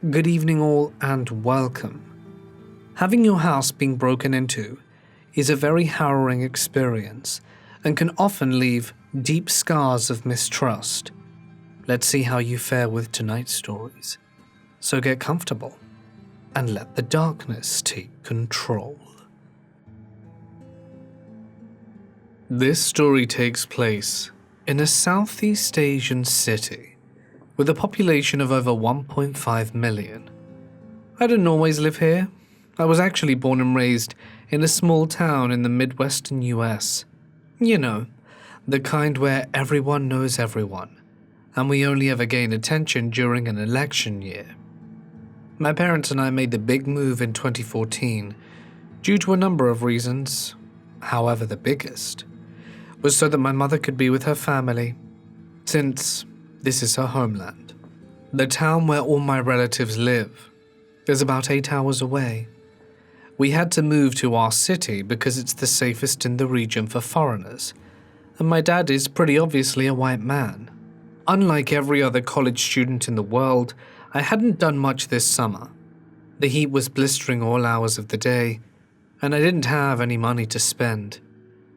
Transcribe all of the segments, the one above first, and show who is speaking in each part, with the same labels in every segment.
Speaker 1: Good evening all and welcome. Having your house being broken into is a very harrowing experience and can often leave deep scars of mistrust. Let's see how you fare with tonight's stories. So get comfortable and let the darkness take control. This story takes place in a Southeast Asian city with a population of over 1.5 million. I didn't always live here. I was actually born and raised in a small town in the Midwestern US. You know, the kind where everyone knows everyone, and we only ever gain attention during an election year. My parents and I made the big move in 2014 due to a number of reasons. However, the biggest was so that my mother could be with her family, since this is her homeland. The town where all my relatives live is about 8 hours away. We had to move to our city because it's the safest in the region for foreigners, and my dad is pretty obviously a white man. Unlike every other college student in the world, I hadn't done much this summer. The heat was blistering all hours of the day, and I didn't have any money to spend,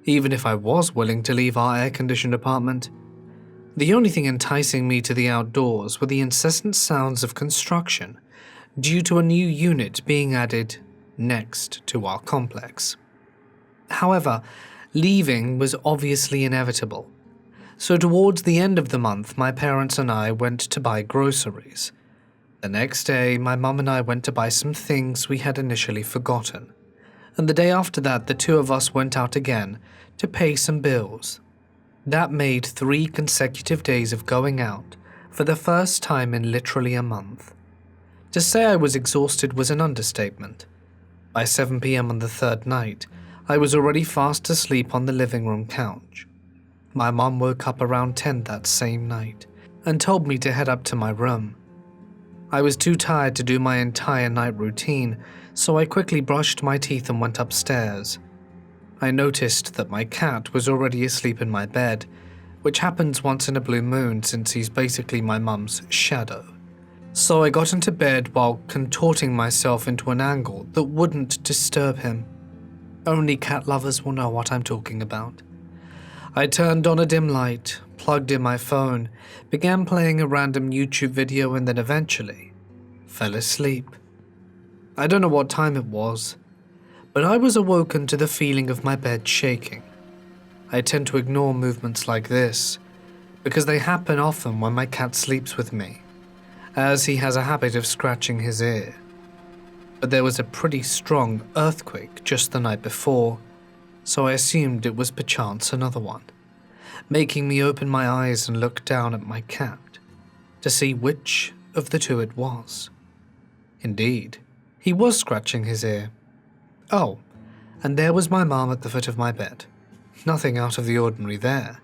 Speaker 1: even if I was willing to leave our air-conditioned apartment. The only thing enticing me to the outdoors were the incessant sounds of construction due to a new unit being added next to our complex. However, leaving was obviously inevitable, so towards the end of the month my parents and I went to buy groceries. The next day my mum and I went to buy some things we had initially forgotten, and the day after that the two of us went out again to pay some bills. That made 3 consecutive days of going out for the first time in literally a month. To say I was exhausted was an understatement. By 7 p.m. on the third night, I was already fast asleep on the living room couch. My mom woke up around 10 that same night and told me to head up to my room. I was too tired to do my entire night routine, so I quickly brushed my teeth and went upstairs. I noticed that my cat was already asleep in my bed, which happens once in a blue moon since he's basically my mum's shadow. So I got into bed while contorting myself into an angle that wouldn't disturb him. Only cat lovers will know what I'm talking about. I turned on a dim light, plugged in my phone, began playing a random YouTube video and then eventually fell asleep. I don't know what time it was, but I was awoken to the feeling of my bed shaking. I tend to ignore movements like this because they happen often when my cat sleeps with me, as he has a habit of scratching his ear. But there was a pretty strong earthquake just the night before, so I assumed it was perchance another one, making me open my eyes and look down at my cat to see which of the two it was. Indeed, he was scratching his ear. Oh, and there was my mom at the foot of my bed. Nothing out of the ordinary there.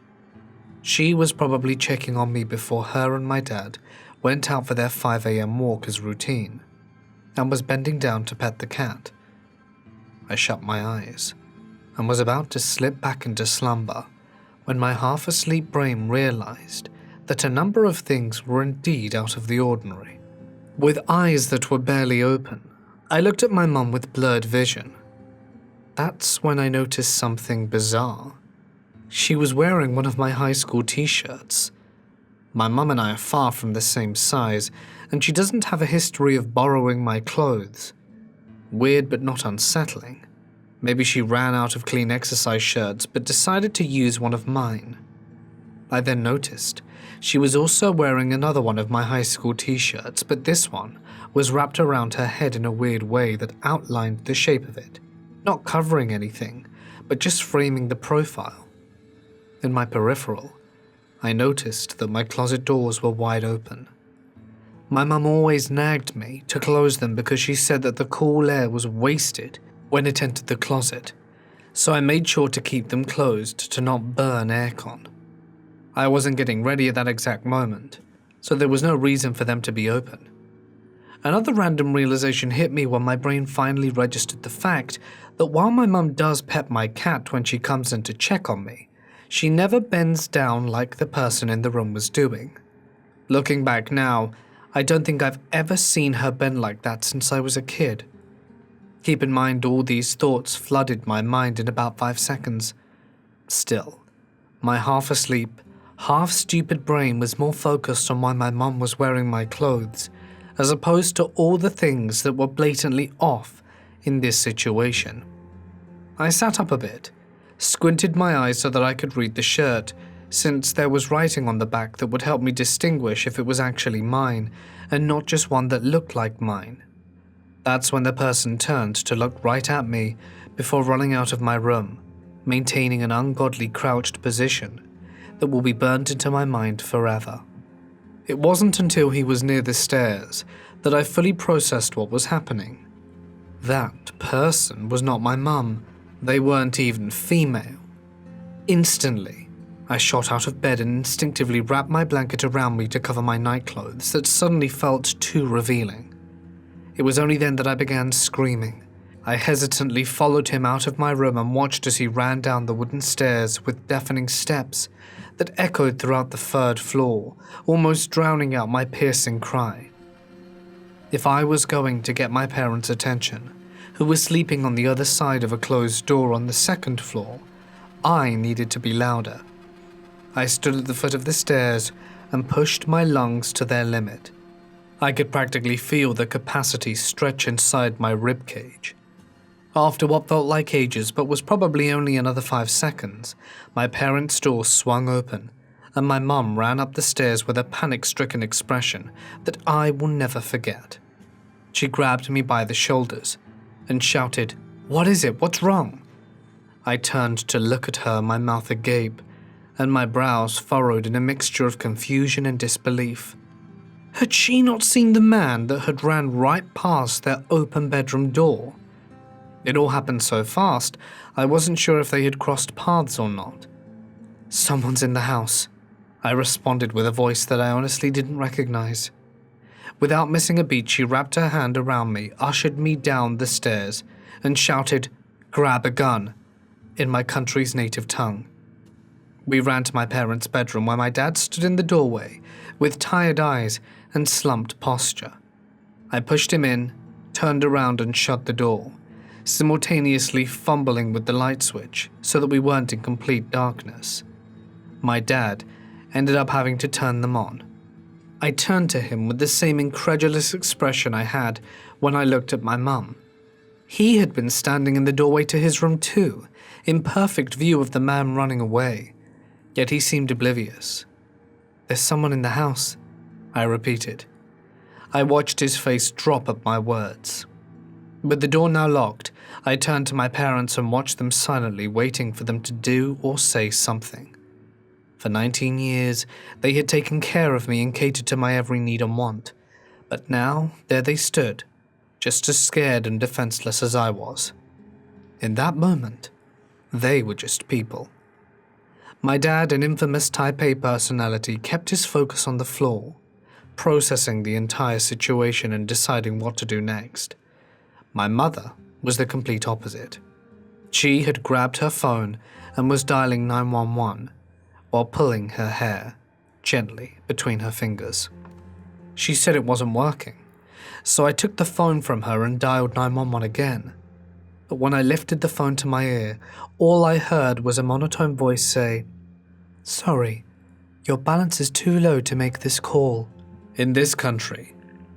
Speaker 1: She was probably checking on me before her and my dad went out for their 5 a.m. walk as routine, and was bending down to pet the cat. I shut my eyes and was about to slip back into slumber when my half-asleep brain realized that a number of things were indeed out of the ordinary. With eyes that were barely open, I looked at my mum with blurred vision. That's when I noticed something bizarre. She was wearing one of my high school t-shirts. My mum and I are far from the same size, and she doesn't have a history of borrowing my clothes. Weird but not unsettling. Maybe she ran out of clean exercise shirts but decided to use one of mine. I then noticed she was also wearing another one of my high school t-shirts, but this one was wrapped around her head in a weird way that outlined the shape of it, not covering anything, but just framing the profile. In my peripheral, I noticed that my closet doors were wide open. My mum always nagged me to close them because she said that the cool air was wasted when it entered the closet, so I made sure to keep them closed to not burn aircon. I wasn't getting ready at that exact moment, so there was no reason for them to be open. Another random realization hit me when my brain finally registered the fact that while my mum does pet my cat when she comes in to check on me, she never bends down like the person in the room was doing. Looking back now, I don't think I've ever seen her bend like that since I was a kid. Keep in mind, all these thoughts flooded my mind in about 5 seconds. Still, my half-asleep, half-stupid brain was more focused on why my mum was wearing my clothes, as opposed to all the things that were blatantly off in this situation. I sat up a bit, squinted my eyes so that I could read the shirt, since there was writing on the back that would help me distinguish if it was actually mine, and not just one that looked like mine. That's when the person turned to look right at me before running out of my room, maintaining an ungodly crouched position that will be burnt into my mind forever. It wasn't until he was near the stairs that I fully processed what was happening. That person was not my mum. They weren't even female. Instantly, I shot out of bed and instinctively wrapped my blanket around me to cover my nightclothes that suddenly felt too revealing. It was only then that I began screaming. I hesitantly followed him out of my room and watched as he ran down the wooden stairs with deafening steps that echoed throughout the 3rd floor, almost drowning out my piercing cry. If I was going to get my parents' attention, who were sleeping on the other side of a closed door on the 2nd floor, I needed to be louder. I stood at the foot of the stairs and pushed my lungs to their limit. I could practically feel the capacity stretch inside my ribcage. After what felt like ages but was probably only another 5 seconds, my parents' door swung open, and my mum ran up the stairs with a panic-stricken expression that I will never forget. She grabbed me by the shoulders and shouted, "What is it? What's wrong?" I turned to look at her, my mouth agape, and my brows furrowed in a mixture of confusion and disbelief. Had she not seen the man that had ran right past their open bedroom door? It all happened so fast, I wasn't sure if they had crossed paths or not. "Someone's in the house," I responded with a voice that I honestly didn't recognize. Without missing a beat, she wrapped her hand around me, ushered me down the stairs, and shouted, "Grab a gun," in my country's native tongue. We ran to my parents' bedroom where my dad stood in the doorway with tired eyes and slumped posture. I pushed him in, turned around and shut the door, simultaneously fumbling with the light switch so that we weren't in complete darkness. My dad ended up having to turn them on. I turned to him with the same incredulous expression I had when I looked at my mum. He had been standing in the doorway to his room too, in perfect view of the man running away, yet he seemed oblivious. "There's someone in the house," I repeated. I watched his face drop at my words. With the door now locked, I turned to my parents and watched them silently, waiting for them to do or say something. For 19 years, they had taken care of me and catered to my every need and want, but now there they stood, just as scared and defenseless as I was. In that moment, they were just people. My dad, an infamous Type A personality, kept his focus on the floor, processing the entire situation and deciding what to do next. My mother was the complete opposite. She had grabbed her phone and was dialing 911 while pulling her hair gently between her fingers. She said it wasn't working, so I took the phone from her and dialed 911 again. But when I lifted the phone to my ear, all I heard was a monotone voice say, "Sorry, your balance is too low to make this call." In this country,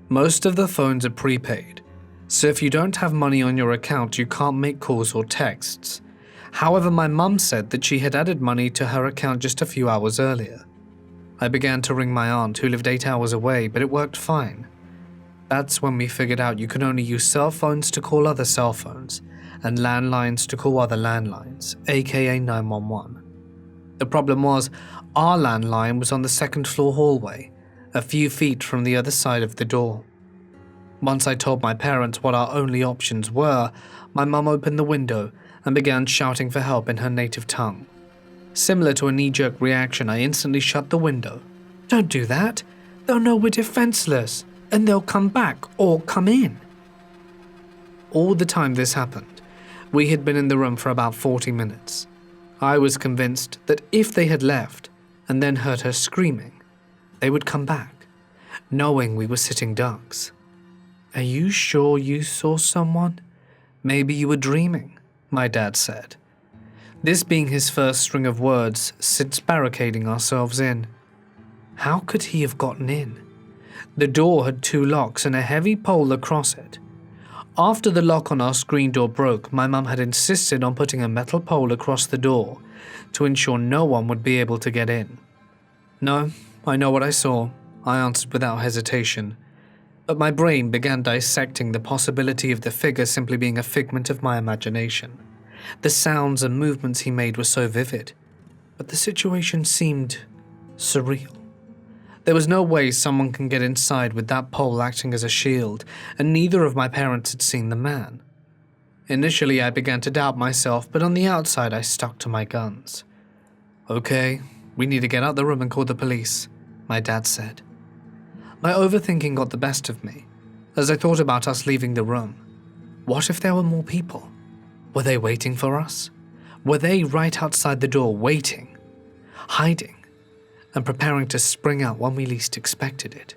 Speaker 1: most of the phones are prepaid, so if you don't have money on your account, you can't make calls or texts. However, my mum said that she had added money to her account just a few hours earlier. I began to ring my aunt, who lived 8 hours away, but it worked fine. That's when we figured out you can only use cell phones to call other cell phones, and landlines to call other landlines, aka 911. The problem was, our landline was on the 2nd floor hallway, a few feet from the other side of the door. Once I told my parents what our only options were, my mum opened the window and began shouting for help in her native tongue. Similar to a knee-jerk reaction, I instantly shut the window. "Don't do that. They'll know we're defenseless, and they'll come back or come in." All the time this happened, we had been in the room for about 40 minutes. I was convinced that if they had left and then heard her screaming, they would come back, knowing we were sitting ducks. "Are you sure you saw someone? Maybe you were dreaming," my dad said. This being his first string of words since barricading ourselves in. How could he have gotten in? The door had 2 locks and a heavy pole across it. After the lock on our screen door broke, my mum had insisted on putting a metal pole across the door to ensure no one would be able to get in. "No, I know what I saw," I answered without hesitation, but my brain began dissecting the possibility of the figure simply being a figment of my imagination. The sounds and movements he made were so vivid, but the situation seemed surreal. There was no way someone can get inside with that pole acting as a shield, and neither of my parents had seen the man. Initially, I began to doubt myself, but on the outside, I stuck to my guns. "Okay, we need to get out the room and call the police," my dad said. My overthinking got the best of me, as I thought about us leaving the room. What if there were more people? Were they waiting for us? Were they right outside the door, waiting, hiding, and preparing to spring out when we least expected it?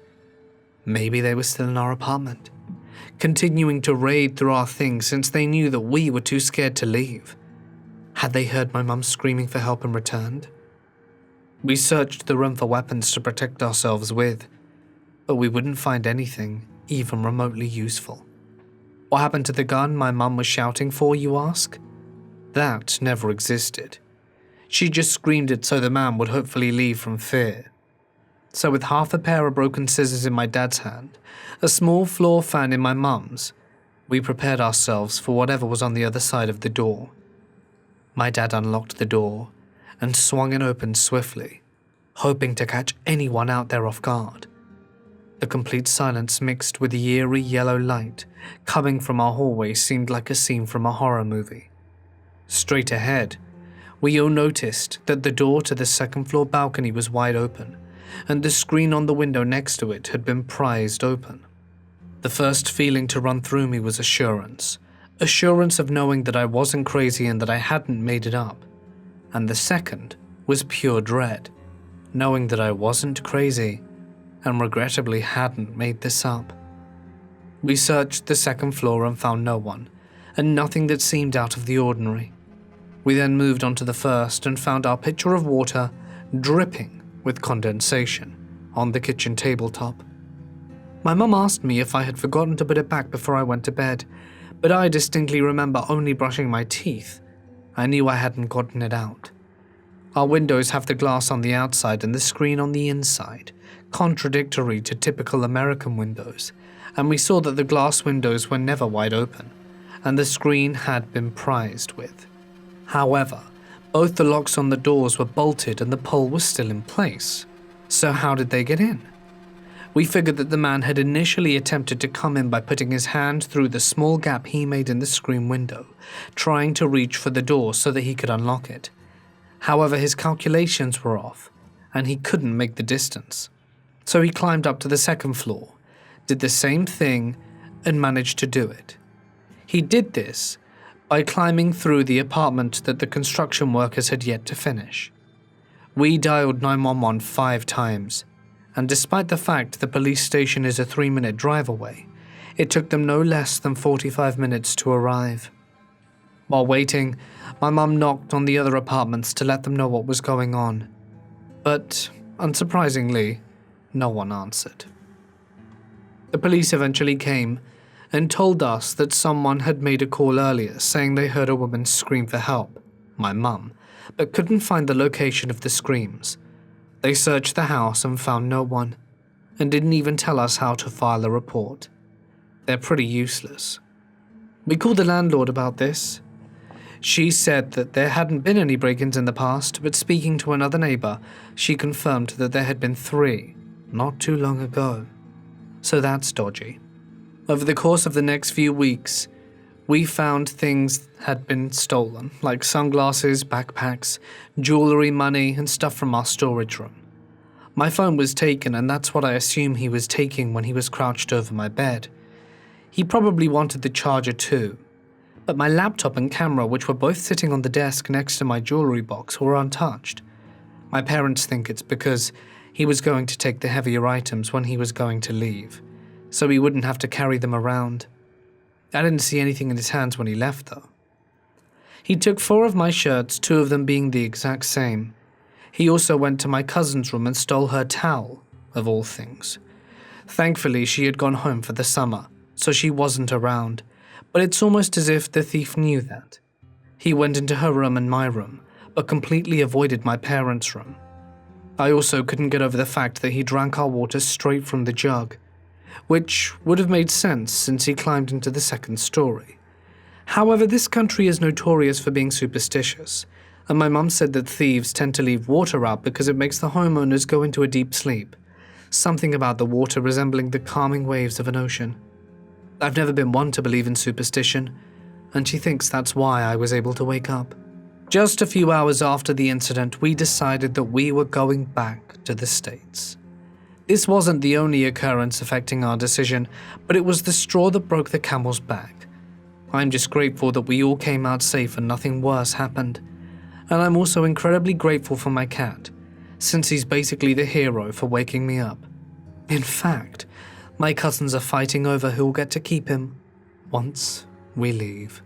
Speaker 1: Maybe they were still in our apartment, continuing to raid through our things since they knew that we were too scared to leave. Had they heard my mum screaming for help and returned? We searched the room for weapons to protect ourselves with, but we wouldn't find anything even remotely useful. What happened to the gun my mum was shouting for, you ask? That never existed. She just screamed it so the man would hopefully leave from fear. So with half a pair of broken scissors in my dad's hand, a small floor fan in my mum's, we prepared ourselves for whatever was on the other side of the door. My dad unlocked the door and swung it open swiftly, hoping to catch anyone out there off guard. The complete silence mixed with the eerie yellow light coming from our hallway seemed like a scene from a horror movie. Straight ahead, we all noticed that the door to the second-floor balcony was wide open, and the screen on the window next to it had been prized open. The first feeling to run through me was assurance of knowing that I wasn't crazy and that I hadn't made it up. And the second was pure dread, knowing that I wasn't crazy and regrettably hadn't made this up. We searched the second floor and found no one, and nothing that seemed out of the ordinary. We then moved on to the first and found our pitcher of water dripping with condensation on the kitchen tabletop. My mum asked me if I had forgotten to put it back before I went to bed, but I distinctly remember only brushing my teeth. I knew I hadn't gotten it out. Our windows have the glass on the outside and the screen on the inside, contradictory to typical American windows, and we saw that the glass windows were never wide open, and the screen had been prized with. However, both the locks on the doors were bolted and the pole was still in place. So how did they get in? We figured that the man had initially attempted to come in by putting his hand through the small gap he made in the screen window, trying to reach for the door so that he could unlock it. However, his calculations were off, and he couldn't make the distance. So he climbed up to the second floor, did the same thing, and managed to do it. He did this by climbing through the apartment that the construction workers had yet to finish. We dialed 911 5 times, and despite the fact the police station is a 3-minute drive away, it took them no less than 45 minutes to arrive. While waiting, my mum knocked on the other apartments to let them know what was going on, but, unsurprisingly, no one answered. The police eventually came and told us that someone had made a call earlier saying they heard a woman scream for help, my mum, but couldn't find the location of the screams. They searched the house and found no one, and didn't even tell us how to file a report. They're pretty useless. We called the landlord about this. She said that there hadn't been any break-ins in the past, but speaking to another neighbor, she confirmed that there had been 3, not too long ago. So that's dodgy. Over the course of the next few weeks, we found things had been stolen, like sunglasses, backpacks, jewelry, money, and stuff from our storage room. My phone was taken, and that's what I assume he was taking when he was crouched over my bed. He probably wanted the charger too, but my laptop and camera, which were both sitting on the desk next to my jewelry box, were untouched. My parents think it's because He was going to take the heavier items when he was going to leave, so he wouldn't have to carry them around. I didn't see anything in his hands when he left, though. He took 4 of my shirts, 2 of them being the exact same. He also went to my cousin's room and stole her towel, of all things. Thankfully, she had gone home for the summer, so she wasn't around, but it's almost as if the thief knew that. He went into her room and my room, but completely avoided my parents' room. I also couldn't get over the fact that he drank our water straight from the jug, which would have made sense since he climbed into the 2nd story. However, this country is notorious for being superstitious, and my mum said that thieves tend to leave water out because it makes the homeowners go into a deep sleep. Something about the water resembling the calming waves of an ocean. I've never been one to believe in superstition, and she thinks that's why I was able to wake up. Just a few hours after the incident, we decided that we were going back to the States. This wasn't the only occurrence affecting our decision, but it was the straw that broke the camel's back. I'm just grateful that we all came out safe and nothing worse happened. And I'm also incredibly grateful for my cat, since he's basically the hero for waking me up. In fact, my cousins are fighting over who'll get to keep him once we leave.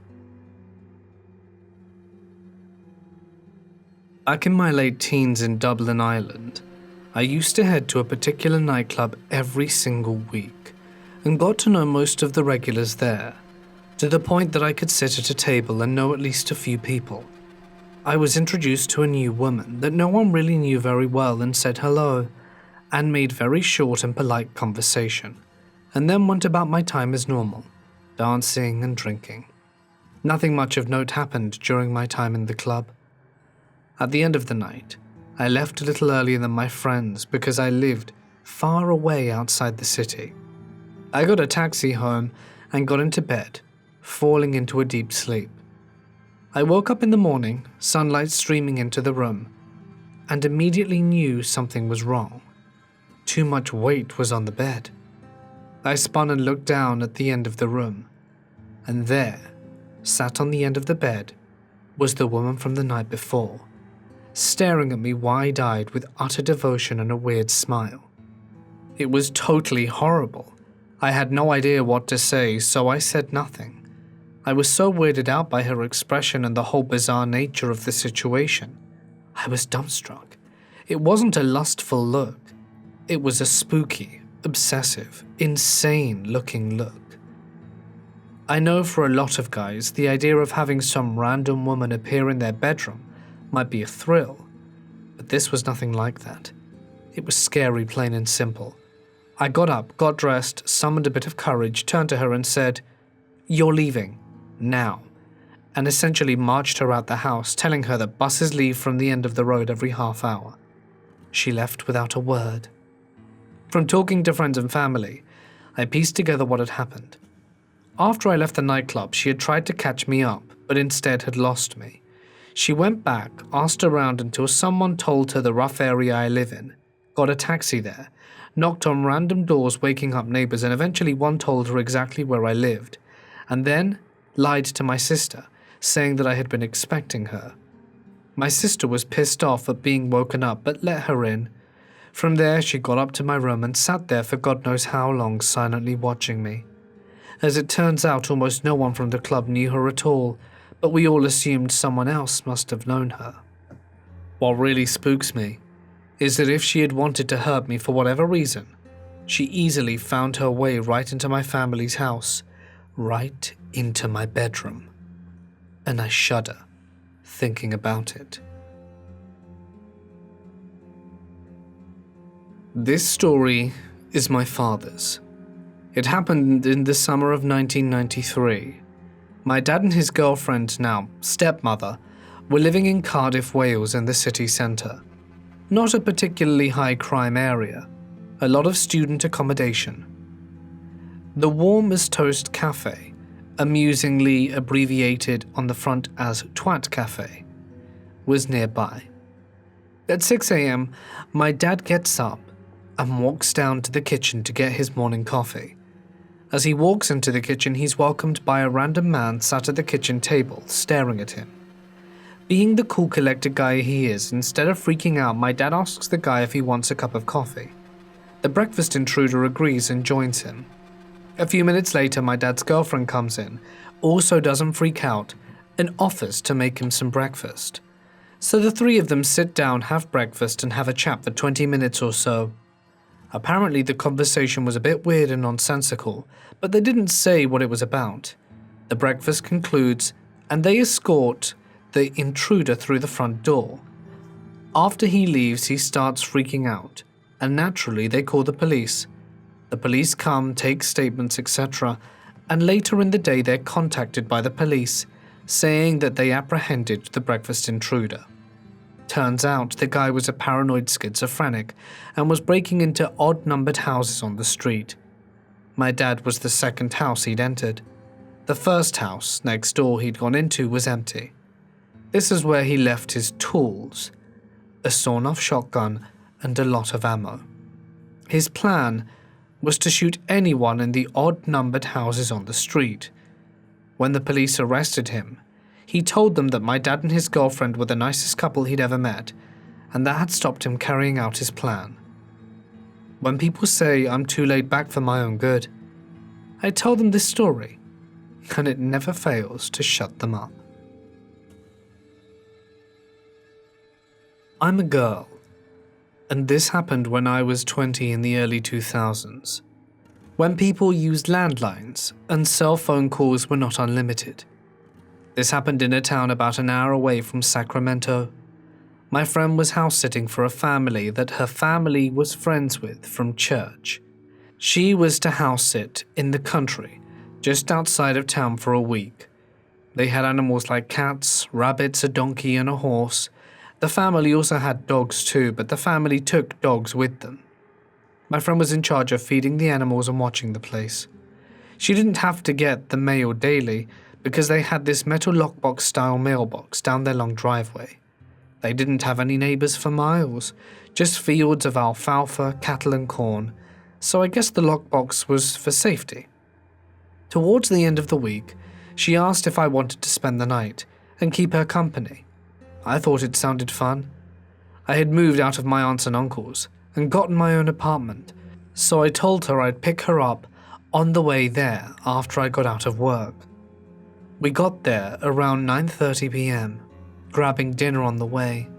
Speaker 1: Back in my late teens in Dublin, Ireland, I used to head to a particular nightclub every single week and got to know most of the regulars there, to the point that I could sit at a table and know at least a few people. I was introduced to a new woman that no one really knew very well and said hello, and made very short and polite conversation, and then went about my time as normal, dancing and drinking. Nothing much of note happened during my time in the club. At the end of the night, I left a little earlier than my friends because I lived far away outside the city. I got a taxi home and got into bed, falling into a deep sleep. I woke up in the morning, sunlight streaming into the room, and immediately knew something was wrong. Too much weight was on the bed. I spun and looked down at the end of the room, and there, sat on the end of the bed, was the woman from the night before, staring at me wide-eyed with utter devotion and a weird smile. It was totally horrible. I had no idea what to say, so I said nothing. I was so weirded out by her expression and the whole bizarre nature of the situation. I was dumbstruck. It wasn't a lustful look. It was a spooky, obsessive, insane-looking look. I know for a lot of guys, the idea of having some random woman appear in their bedroom might be a thrill, but this was nothing like that. It was scary, plain and simple. I got up, got dressed, summoned a bit of courage, turned to her and said, "You're leaving. Now," and essentially marched her out the house, telling her that buses leave from the end of the road every half hour. She left without a word. From talking to friends and family, I pieced together what had happened. After I left the nightclub, she had tried to catch me up, but instead had lost me. She went back, asked around until someone told her the rough area I live in, got a taxi there, knocked on random doors waking up neighbors, and eventually one told her exactly where I lived, and then lied to my sister, saying that I had been expecting her. My sister was pissed off at being woken up, but let her in. From there, she got up to my room and sat there for God knows how long, silently watching me. As it turns out, almost no one from the club knew her at all, but we all assumed someone else must have known her. What really spooks me is that if she had wanted to hurt me for whatever reason, she easily found her way right into my family's house, right into my bedroom. And I shudder thinking about it. This story is my father's. It happened in the summer of 1993. My dad and his girlfriend, now stepmother, were living in Cardiff, Wales in the city centre. Not a particularly high crime area, a lot of student accommodation. The Warm as Toast Cafe, amusingly abbreviated on the front as Twat Cafe, was nearby. At 6 a.m, my dad gets up and walks down to the kitchen to get his morning coffee. As he walks into the kitchen, he's welcomed by a random man sat at the kitchen table, staring at him. Being the cool collected guy he is, instead of freaking out, my dad asks the guy if he wants a cup of coffee. The breakfast intruder agrees and joins him. A few minutes later, my dad's girlfriend comes in, also doesn't freak out, and offers to make him some breakfast. So the three of them sit down, have breakfast, and have a chat for 20 minutes or so. Apparently the conversation was a bit weird and nonsensical, but they didn't say what it was about. The breakfast concludes, and they escort the intruder through the front door. After he leaves, he starts freaking out, and naturally they call the police. The police come, take statements, etc., and later in the day they're contacted by the police, saying that they apprehended the breakfast intruder. Turns out the guy was a paranoid schizophrenic and was breaking into odd-numbered houses on the street. My dad was the second house he'd entered. The first house, next door, he'd gone into was empty. This is where he left his tools, a sawn-off shotgun and a lot of ammo. His plan was to shoot anyone in the odd-numbered houses on the street. When the police arrested him, he told them that my dad and his girlfriend were the nicest couple he'd ever met, and that had stopped him carrying out his plan. When people say I'm too laid back for my own good, I tell them this story, and it never fails to shut them up. I'm a girl, and this happened when I was 20 in the early 2000s, when people used landlines and cell phone calls were not unlimited. This happened in a town about an hour away from Sacramento. My friend was house-sitting for a family that her family was friends with from church. She was to house-sit in the country, just outside of town for a week. They had animals like cats, rabbits, a donkey, and a horse. The family also had dogs too, but the family took dogs with them. My friend was in charge of feeding the animals and watching the place. She didn't have to get the mail daily, because they had this metal lockbox-style mailbox down their long driveway. They didn't have any neighbors for miles, just fields of alfalfa, cattle and corn, so I guess the lockbox was for safety. Towards the end of the week, she asked if I wanted to spend the night and keep her company. I thought it sounded fun. I had moved out of my aunts and uncles and gotten my own apartment, so I told her I'd pick her up on the way there after I got out of work. We got there around 9:30 p.m., grabbing dinner on the way.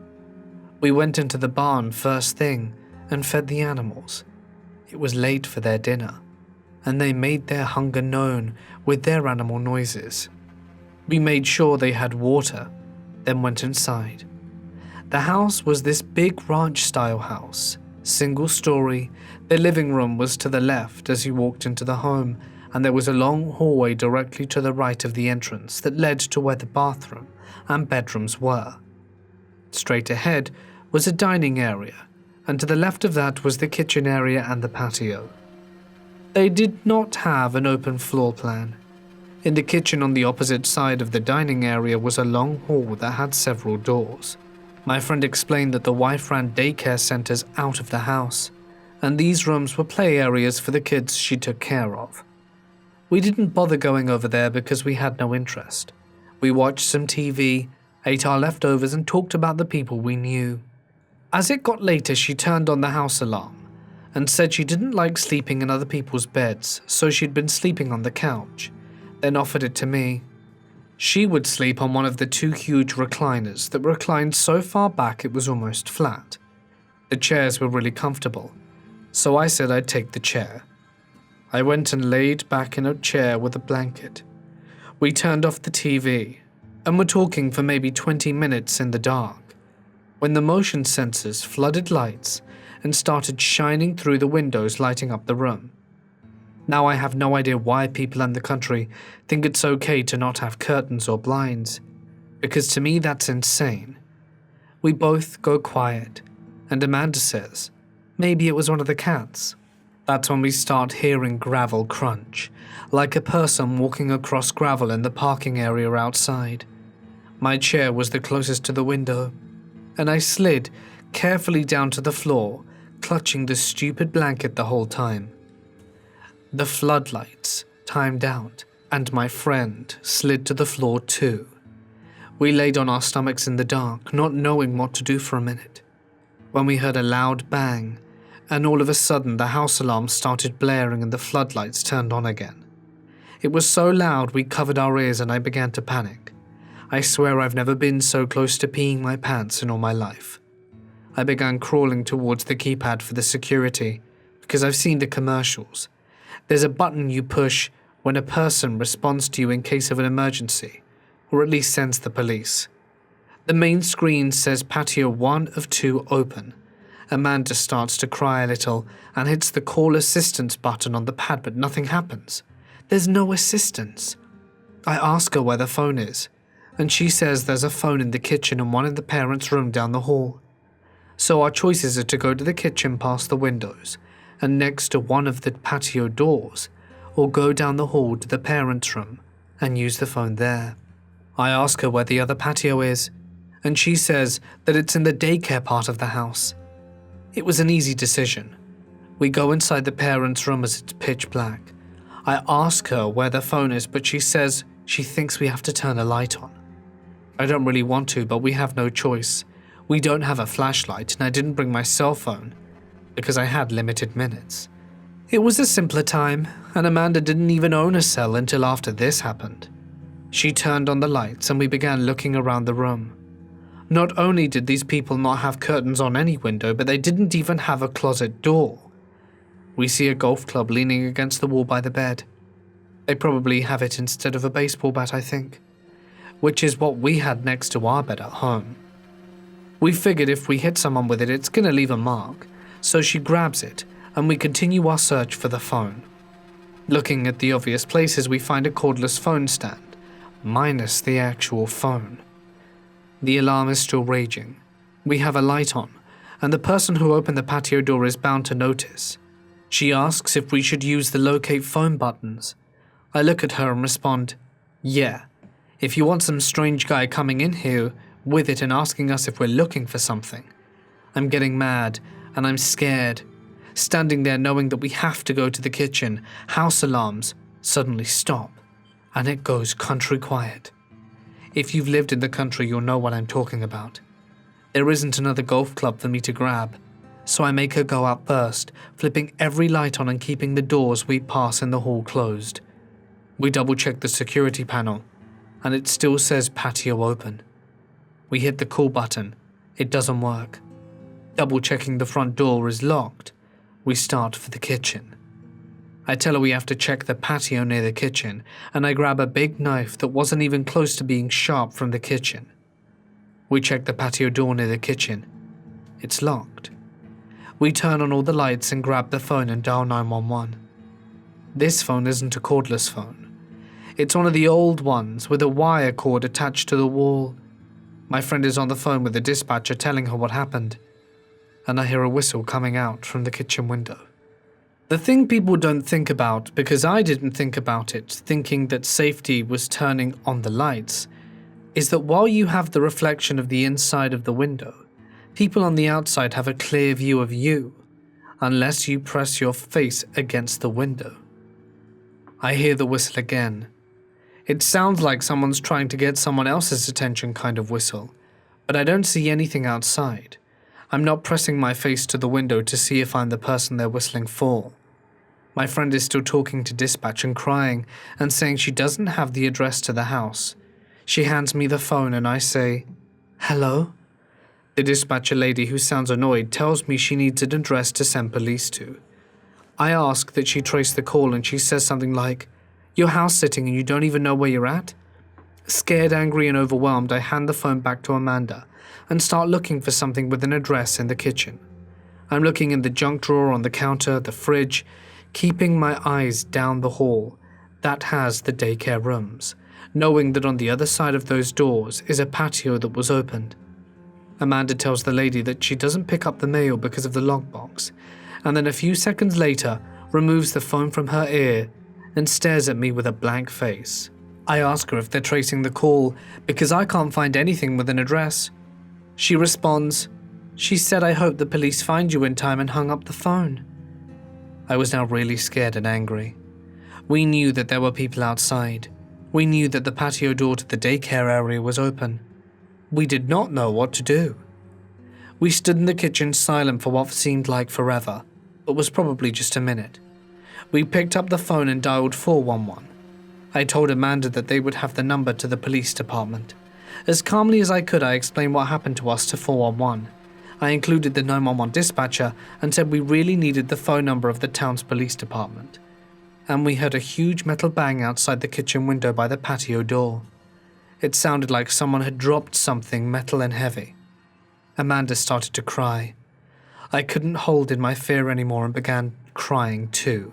Speaker 1: We went into the barn first thing and fed the animals. It was late for their dinner, and they made their hunger known with their animal noises. We made sure they had water, then went inside. The house was this big ranch-style house, single-story. The living room was to the left as you walked into the home, and there was a long hallway directly to the right of the entrance that led to where the bathroom and bedrooms were. Straight ahead was a dining area, and to the left of that was the kitchen area and the patio. They did not have an open floor plan. In the kitchen on the opposite side of the dining area was a long hall that had several doors. My friend explained that the wife ran daycare centers out of the house, and these rooms were play areas for the kids she took care of. We didn't bother going over there because we had no interest. We watched some TV, ate our leftovers, and talked about the people we knew. As it got later, she turned on the house alarm and said she didn't like sleeping in other people's beds, so she'd been sleeping on the couch, then offered it to me. She would sleep on one of the two huge recliners that reclined so far back it was almost flat. The chairs were really comfortable, so I said I'd take the chair. I went and laid back in a chair with a blanket. We turned off the TV and were talking for maybe 20 minutes in the dark, when the motion sensors flooded lights and started shining through the windows, lighting up the room. Now I have no idea why people in the country think it's okay to not have curtains or blinds, because to me that's insane. We both go quiet, and Amanda says, maybe it was one of the cats. That's when we start hearing gravel crunch, like a person walking across gravel in the parking area outside. My chair was the closest to the window, and I slid carefully down to the floor, clutching the stupid blanket the whole time. The floodlights timed out, and my friend slid to the floor too. We laid on our stomachs in the dark, not knowing what to do for a minute, when we heard a loud bang, and all of a sudden the house alarm started blaring and the floodlights turned on again. It was so loud we covered our ears and I began to panic. I swear I've never been so close to peeing my pants in all my life. I began crawling towards the keypad for the security because I've seen the commercials. There's a button you push when a person responds to you in case of an emergency, or at least sends the police. The main screen says patio 1 of 2 open. Amanda starts to cry a little and hits the call assistance button on the pad, but nothing happens. There's no assistance. I ask her where the phone is, and she says there's a phone in the kitchen and one in the parents' room down the hall. So our choices are to go to the kitchen past the windows and next to one of the patio doors, or go down the hall to the parents' room and use the phone there. I ask her where the other patio is, and she says that it's in the daycare part of the house. It was an easy decision. We go inside the parents' room as it's pitch black. I ask her where the phone is, but she says she thinks we have to turn a light on. I don't really want to, but we have no choice. We don't have a flashlight, and I didn't bring my cell phone because I had limited minutes. It was a simpler time, and Amanda didn't even own a cell until after this happened. She turned on the lights and we began looking around the room. Not only did these people not have curtains on any window, but they didn't even have a closet door. We see a golf club leaning against the wall by the bed. They probably have it instead of a baseball bat, I think, which is what we had next to our bed at home. We figured if we hit someone with it, it's gonna leave a mark, so she grabs it and we continue our search for the phone. Looking at the obvious places, we find a cordless phone stand, minus the actual phone. The alarm is still raging. We have a light on, and the person who opened the patio door is bound to notice. She asks if we should use the locate phone buttons. I look at her and respond, yeah, if you want some strange guy coming in here with it and asking us if we're looking for something. I'm getting mad, and I'm scared. Standing there knowing that we have to go to the kitchen, house alarms suddenly stop, and it goes country quiet. If you've lived in the country, you'll know what I'm talking about. There isn't another golf club for me to grab, so I make her go out first, flipping every light on and keeping the doors we pass in the hall closed. We double-check the security panel, and it still says patio open. We hit the call button. It doesn't work. Double-checking the front door is locked. We start for the kitchen. I tell her we have to check the patio near the kitchen, and I grab a big knife that wasn't even close to being sharp from the kitchen. We check the patio door near the kitchen. It's locked. We turn on all the lights and grab the phone and dial 911. This phone isn't a cordless phone. It's one of the old ones with a wire cord attached to the wall. My friend is on the phone with the dispatcher telling her what happened, and I hear a whistle coming out from the kitchen window. The thing people don't think about, because I didn't think about it, thinking that safety was turning on the lights, is that while you have the reflection of the inside of the window, people on the outside have a clear view of you, unless you press your face against the window. I hear the whistle again. It sounds like someone's trying to get someone else's attention kind of whistle, but I don't see anything outside. I'm not pressing my face to the window to see if I'm the person they're whistling for. My friend is still talking to dispatch and crying and saying she doesn't have the address to the house. She hands me the phone and I say, "Hello?" The dispatcher lady, who sounds annoyed, tells me she needs an address to send police to. I ask that she trace the call and she says something like, "You're house sitting and you don't even know where you're at?" Scared, angry and overwhelmed, I hand the phone back to Amanda and start looking for something with an address in the kitchen. I'm looking in the junk drawer, on the counter, the fridge, keeping my eyes down the hall that has the daycare rooms, knowing that on the other side of those doors is a patio that was opened. Amanda tells the lady that she doesn't pick up the mail because of the lockbox, and then a few seconds later removes the phone from her ear and stares at me with a blank face. I ask her if they're tracing the call because I can't find anything with an address. She responds, "She said I hope the police find you in time," and hung up the phone. I was now really scared and angry. We knew that there were people outside. We knew that the patio door to the daycare area was open. We did not know what to do. We stood in the kitchen silent for what seemed like forever, but was probably just a minute. We picked up the phone and dialed 411. I told Amanda that they would have the number to the police department. As calmly as I could, I explained what happened to us to 411. I included the 911 dispatcher and said we really needed the phone number of the town's police department. And we heard a huge metal bang outside the kitchen window by the patio door. It sounded like someone had dropped something metal and heavy. Amanda started to cry. I couldn't hold in my fear anymore and began crying too.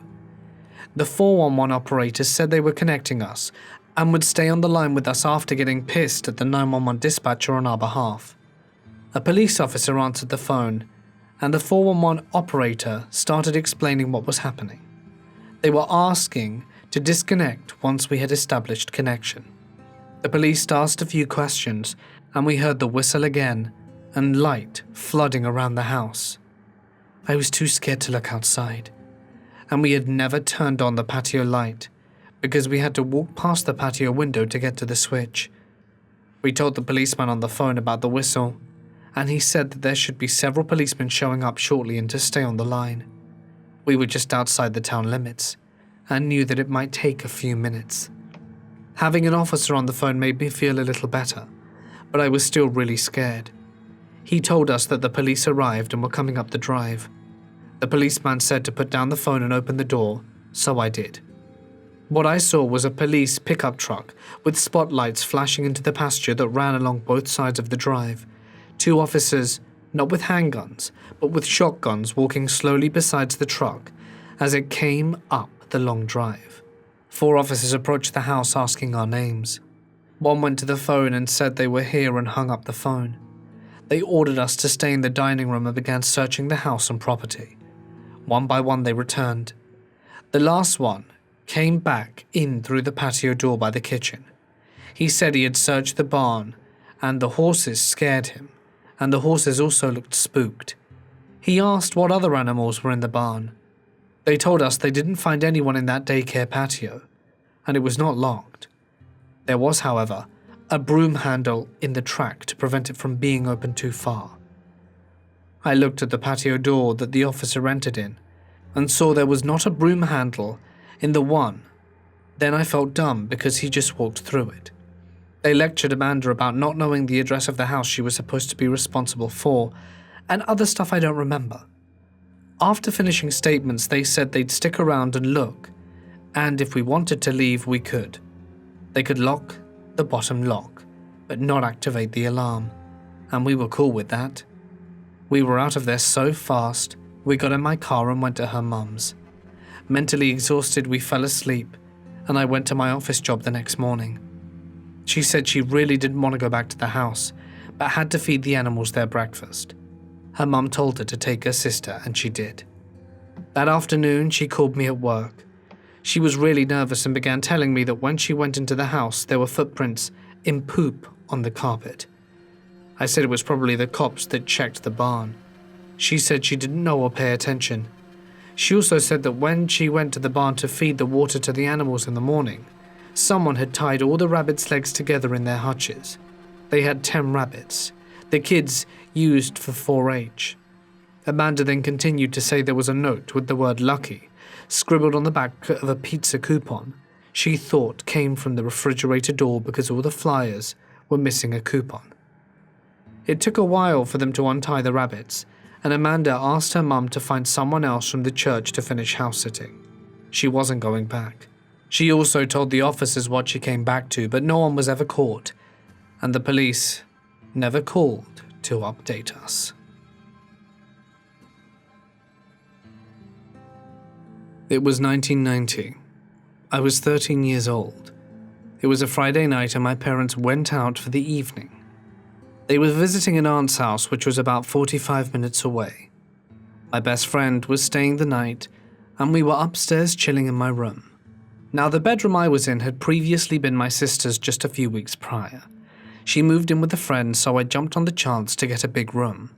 Speaker 1: The 411 operator said they were connecting us and would stay on the line with us after getting pissed at the 911 dispatcher on our behalf. A police officer answered the phone, and the 411 operator started explaining what was happening. They were asking to disconnect once we had established connection. The police asked a few questions, and we heard the whistle again and light flooding around the house. I was too scared to look outside, and we had never turned on the patio light because we had to walk past the patio window to get to the switch. We told the policeman on the phone about the whistle, and he said that there should be several policemen showing up shortly and to stay on the line. We were just outside the town limits and knew that it might take a few minutes. Having an officer on the phone made me feel a little better, but I was still really scared. He told us that the police arrived and were coming up the drive. The policeman said to put down the phone and open the door, so I did. What I saw was a police pickup truck with spotlights flashing into the pasture that ran along both sides of the drive. 2 officers, not with handguns, but with shotguns, walking slowly beside the truck as it came up the long drive. 4 officers approached the house asking our names. One went to the phone and said they were here and hung up the phone. They ordered us to stay in the dining room and began searching the house and property. One by one they returned. The last one came back in through the patio door by the kitchen. He said he had searched the barn and the horses scared him, and the horses also looked spooked. He asked what other animals were in the barn. They told us they didn't find anyone in that daycare patio, and it was not locked. There was, however, a broom handle in the track to prevent it from being opened too far. I looked at the patio door that the officer entered in and saw there was not a broom handle in the one. Then I felt dumb because he just walked through it. They lectured Amanda about not knowing the address of the house she was supposed to be responsible for, and other stuff I don't remember. After finishing statements, they said they'd stick around and look, and if we wanted to leave, we could. They could lock the bottom lock, but not activate the alarm, and we were cool with that. We were out of there so fast, we got in my car and went to her mum's. Mentally exhausted, we fell asleep, and I went to my office job the next morning. She said she really didn't want to go back to the house, but had to feed the animals their breakfast. Her mum told her to take her sister, and she did. That afternoon, she called me at work. She was really nervous and began telling me that when she went into the house, there were footprints in poop on the carpet. I said it was probably the cops that checked the barn. She said she didn't know or pay attention. She also said that when she went to the barn to feed the water to the animals in the morning, someone had tied all the rabbits' legs together in their hutches. They had 10 rabbits. The kids used for 4-H. Amanda then continued to say there was a note with the word lucky scribbled on the back of a pizza coupon she thought came from the refrigerator door because all the flyers were missing a coupon. It took a while for them to untie the rabbits, and Amanda asked her mum to find someone else from the church to finish house sitting. She wasn't going back. She also told the officers what she came back to, but no one was ever caught, and the police never called to update us. It was 1990. I was 13 years old. It was a Friday night and my parents went out for the evening. They were visiting an aunt's house which was about 45 minutes away. My best friend was staying the night and we were upstairs chilling in my room. Now the bedroom I was in had previously been my sister's just a few weeks prior. She moved in with a friend, so I jumped on the chance to get a big room.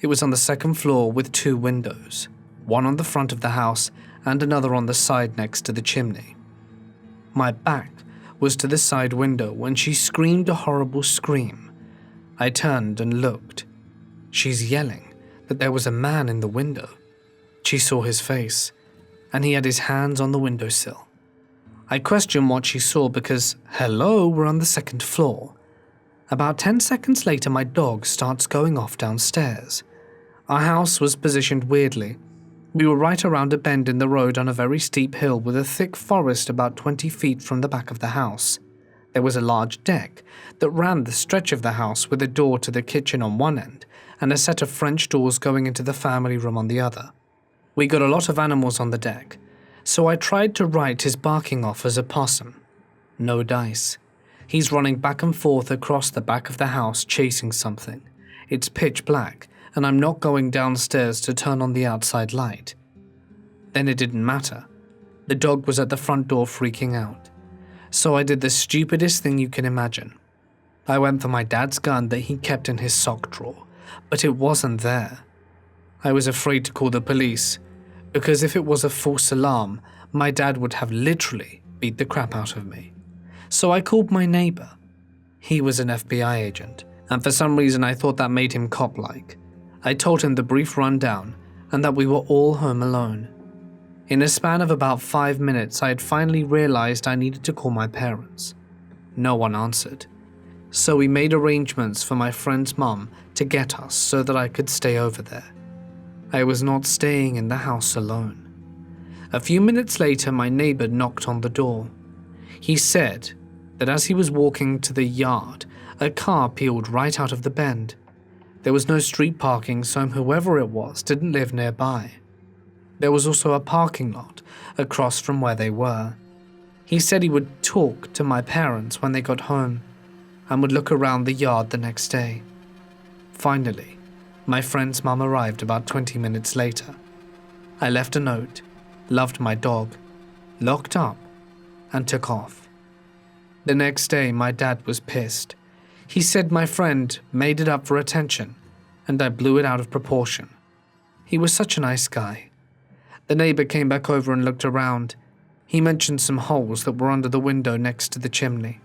Speaker 1: It was on the second floor with 2 windows, one on the front of the house and another on the side next to the chimney. My back was to the side window when she screamed a horrible scream. I turned and looked. She's yelling that there was a man in the window. She saw his face, and he had his hands on the windowsill. I questioned what she saw because, hello, we're on the second floor. About 10 seconds later, my dog starts going off downstairs. Our house was positioned weirdly. We were right around a bend in the road on a very steep hill with a thick forest about 20 feet from the back of the house. There was a large deck that ran the stretch of the house with a door to the kitchen on one end and a set of French doors going into the family room on the other. We got a lot of animals on the deck, so I tried to write his barking off as a possum. No dice. He's running back and forth across the back of the house chasing something. It's pitch black, and I'm not going downstairs to turn on the outside light. Then it didn't matter. The dog was at the front door freaking out. So I did the stupidest thing you can imagine. I went for my dad's gun that he kept in his sock drawer, but it wasn't there. I was afraid to call the police, because if it was a false alarm, my dad would have literally beat the crap out of me. So I called my neighbor. He was an FBI agent, and for some reason I thought that made him cop-like. I told him the brief rundown and that we were all home alone. In a span of about 5 minutes, I had finally realized I needed to call my parents. No one answered. So we made arrangements for my friend's mum to get us so that I could stay over there. I was not staying in the house alone. A few minutes later, my neighbor knocked on the door. He said that as he was walking to the yard, a car peeled right out of the bend. There was no street parking, so whoever it was didn't live nearby. There was also a parking lot across from where they were. He said he would talk to my parents when they got home and would look around the yard the next day. Finally, my friend's mum arrived about 20 minutes later. I left a note, loved my dog, locked up, and took off. The next day, my dad was pissed. He said my friend made it up for attention, and I blew it out of proportion. He was such a nice guy. The neighbor came back over and looked around. He mentioned some holes that were under the window next to the chimney.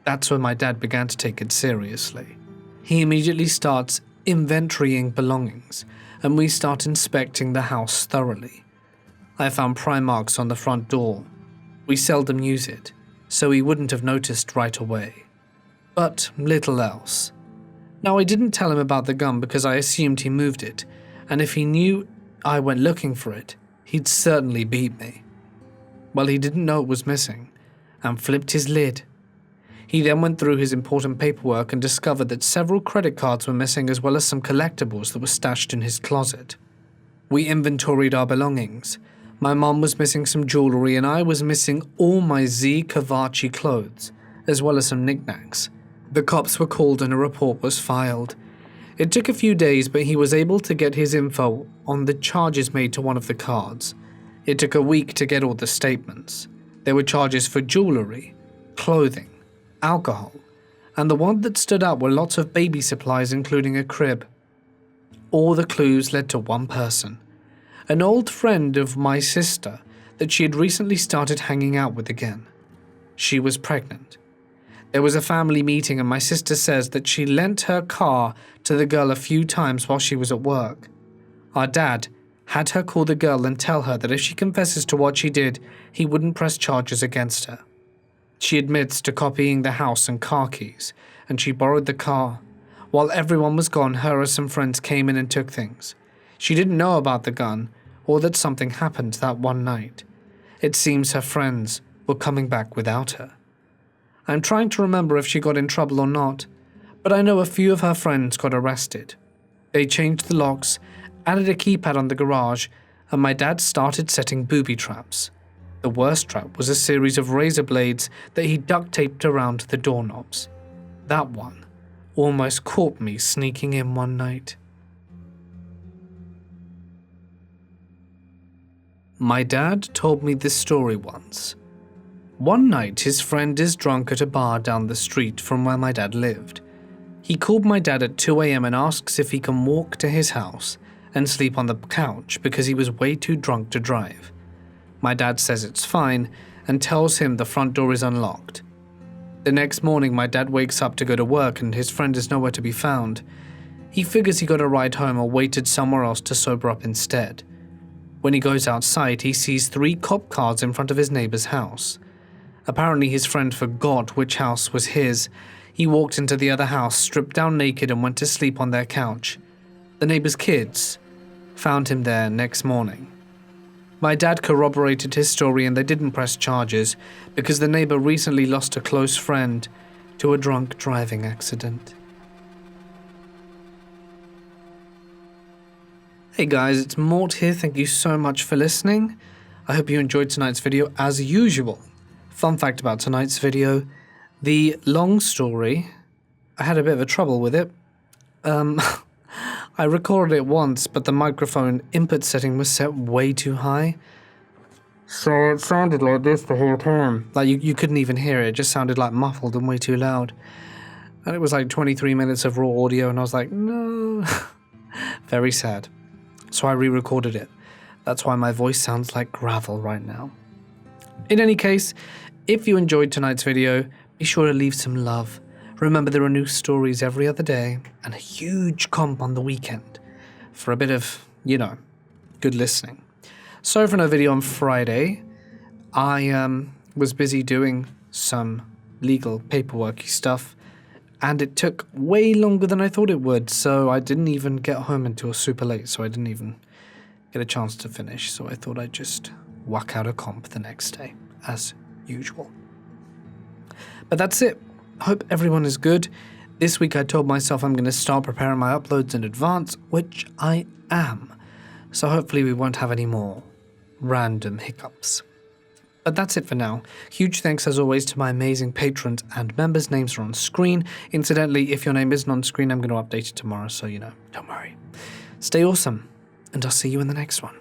Speaker 1: That's when my dad began to take it seriously. He immediately starts inventorying belongings, and we start inspecting the house thoroughly. I found pry marks on the front door. We seldom use it, so he wouldn't have noticed right away. But little else. Now, I didn't tell him about the gun because I assumed he moved it, and if he knew I went looking for it, he'd certainly beat me. Well, he didn't know it was missing, and flipped his lid. He then went through his important paperwork and discovered that several credit cards were missing as well as some collectibles that were stashed in his closet. We inventoried our belongings. My mom was missing some jewelry and I was missing all my Z Cavachi clothes, as well as some knickknacks. The cops were called and a report was filed. It took a few days, but he was able to get his info on the charges made to one of the cards. It took a week to get all the statements. There were charges for jewelry, clothing, alcohol, and the one that stood out were lots of baby supplies, including a crib. All the clues led to one person, an old friend of my sister that she had recently started hanging out with again. She was pregnant. There was a family meeting and my sister says that she lent her car to the girl a few times while she was at work. Our dad had her call the girl and tell her that if she confesses to what she did, he wouldn't press charges against her. She admits to copying the house and car keys, and she borrowed the car. While everyone was gone, her and some friends came in and took things. She didn't know about the gun or that something happened that one night. It seems her friends were coming back without her. I'm trying to remember if she got in trouble or not, but I know a few of her friends got arrested. They changed the locks, added a keypad on the garage, and my dad started setting booby traps. The worst trap was a series of razor blades that he duct taped around the doorknobs. That one almost caught me sneaking in one night. My dad told me this story once. One night, his friend is drunk at a bar down the street from where my dad lived. He called my dad at 2 a.m. and asks if he can walk to his house and sleep on the couch because he was way too drunk to drive. My dad says it's fine and tells him the front door is unlocked. The next morning, my dad wakes up to go to work and his friend is nowhere to be found. He figures he got a ride home or waited somewhere else to sober up instead. When he goes outside, he sees 3 cop cars in front of his neighbor's house. Apparently, his friend forgot which house was his. He walked into the other house, stripped down naked, and went to sleep on their couch. The neighbor's kids found him there next morning. My dad corroborated his story and they didn't press charges because the neighbor recently lost a close friend to a drunk driving accident. Hey guys, it's Mort here. Thank you so much for listening. I hope you enjoyed tonight's video as usual. Fun fact about tonight's video, the long story, I had a bit of a trouble with it. I recorded it once, but the microphone input setting was set way too high. So it sounded like this the whole time. Like you couldn't even hear it. It just sounded like muffled and way too loud. And it was like 23 minutes of raw audio and I was like, no. Very sad. So I re-recorded it. That's why my voice sounds like gravel right now. In any case, if you enjoyed tonight's video, be sure to leave some love. Remember, there are new stories every other day and a huge comp on the weekend for a bit of, good listening. Sorry for no video on Friday. I was busy doing some legal paperworky stuff and it took way longer than I thought it would, so I didn't even get home until super late, so I didn't even get a chance to finish, so I thought I'd just whack out a comp the next day, as usual. But that's it. Hope everyone is good. This week I told myself I'm going to start preparing my uploads in advance, which I am. So hopefully we won't have any more random hiccups. But that's it for now. Huge thanks as always to my amazing patrons and members. Names are on screen. Incidentally, if your name isn't on screen, I'm going to update it tomorrow, so don't worry. Stay awesome, and I'll see you in the next one.